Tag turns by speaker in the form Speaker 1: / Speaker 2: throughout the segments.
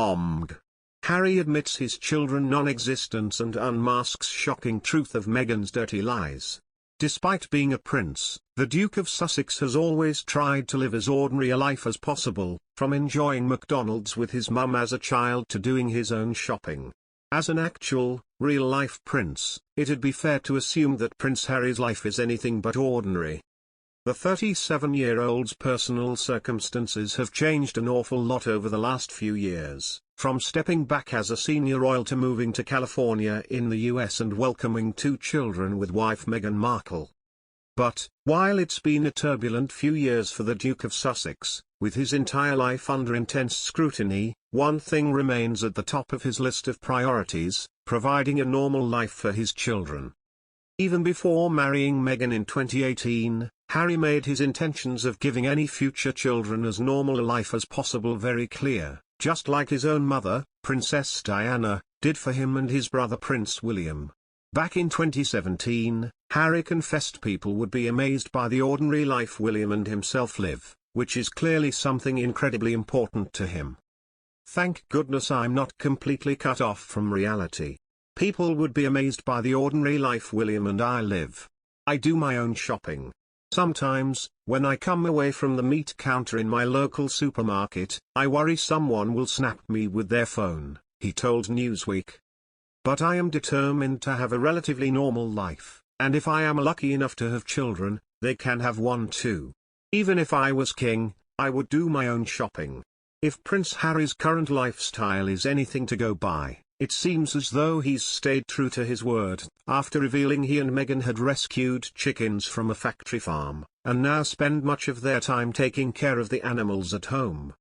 Speaker 1: OMG. Harry admits his children non-existence and unmasks shocking truth of Meghan's dirty lies. Despite being a prince, the Duke of Sussex has always tried to live as ordinary a life as possible, from enjoying McDonald's with his mum as a child to doing his own shopping. As an actual, real-life prince, it'd be fair to assume that Prince Harry's life is anything but ordinary. The 37-year-old's personal circumstances have changed an awful lot over the last few years, from stepping back as a senior royal to moving to California in the US and welcoming 2 children with wife Meghan Markle. But, while it's been a turbulent few years for the Duke of Sussex, with his entire life under intense scrutiny, one thing remains at the top of his list of priorities: providing a normal life for his children. Even before marrying Meghan in 2018, Harry made his intentions of giving any future children as normal a life as possible very clear, just like his own mother, Princess Diana, did for him and his brother Prince William. Back in 2017, Harry confessed people would be amazed by the ordinary life William and himself live, which is clearly something incredibly important to him. Thank goodness I'm not completely cut off from reality. People would be amazed by the ordinary life William and I live. I do my own shopping. Sometimes, when I come away from the meat counter in my local supermarket, I worry someone will snap me with their phone, he told Newsweek. But I am determined to have a relatively normal life, and if I am lucky enough to have children, they can have one too. Even if I was king, I would do my own shopping. If Prince Harry's current lifestyle is anything to go by, it seems as though he's stayed true to his word, after revealing he and Meghan had rescued chickens from a factory farm, and now spend much of their time taking care of the animals at home.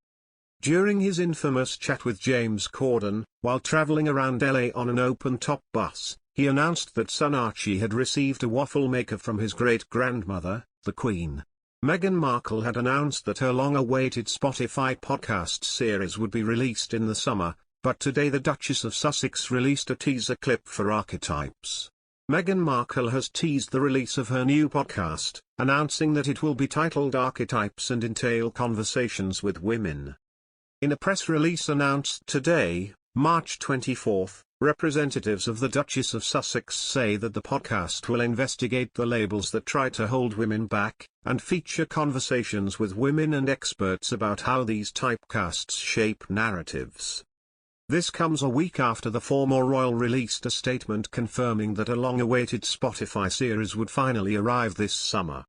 Speaker 1: During his infamous chat with James Corden, while traveling around LA on an open-top bus, he announced that son Archie had received a waffle maker from his great-grandmother, the Queen. Meghan Markle had announced that her long-awaited Spotify podcast series would be released in the summer, but today the Duchess of Sussex released a teaser clip for Archetypes. Meghan Markle has teased the release of her new podcast, announcing that it will be titled Archetypes and entail conversations with women. In a press release announced today, March 24, representatives of the Duchess of Sussex say that the podcast will investigate the labels that try to hold women back, and feature conversations with women and experts about how these typecasts shape narratives. This comes a week after the former royal released a statement confirming that a long-awaited Spotify series would finally arrive this summer.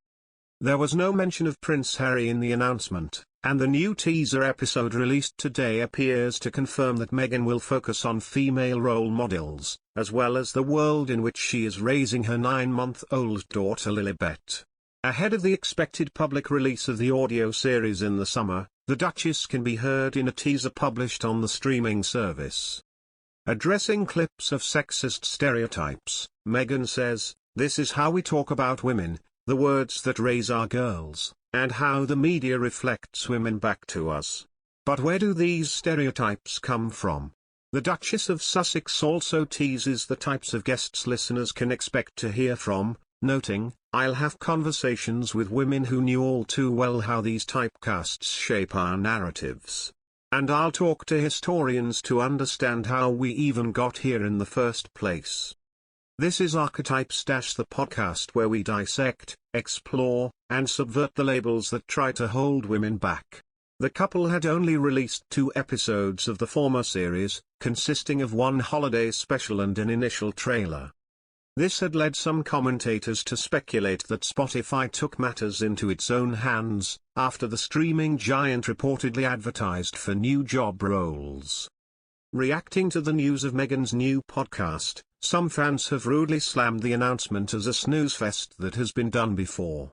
Speaker 1: There was no mention of Prince Harry in the announcement, and the new teaser episode released today appears to confirm that Meghan will focus on female role models, as well as the world in which she is raising her 9-month-old daughter Lilibet. Ahead of the expected public release of the audio series in the summer, the Duchess can be heard in a teaser published on the streaming service. Addressing clips of sexist stereotypes, Meghan says, "This is how we talk about women, the words that raise our girls, and how the media reflects women back to us. But where do these stereotypes come from?" The Duchess of Sussex also teases the types of guests listeners can expect to hear from, noting, "I'll have conversations with women who knew all too well how these typecasts shape our narratives. And I'll talk to historians to understand how we even got here in the first place." This is Archetypes, the podcast where we dissect, explore, and subvert the labels that try to hold women back. The couple had only released 2 episodes of the former series, consisting of one holiday special and an initial trailer. This had led some commentators to speculate that Spotify took matters into its own hands, after the streaming giant reportedly advertised for new job roles. Reacting to the news of Meghan's new podcast, some fans have rudely slammed the announcement as a snooze fest that has been done before.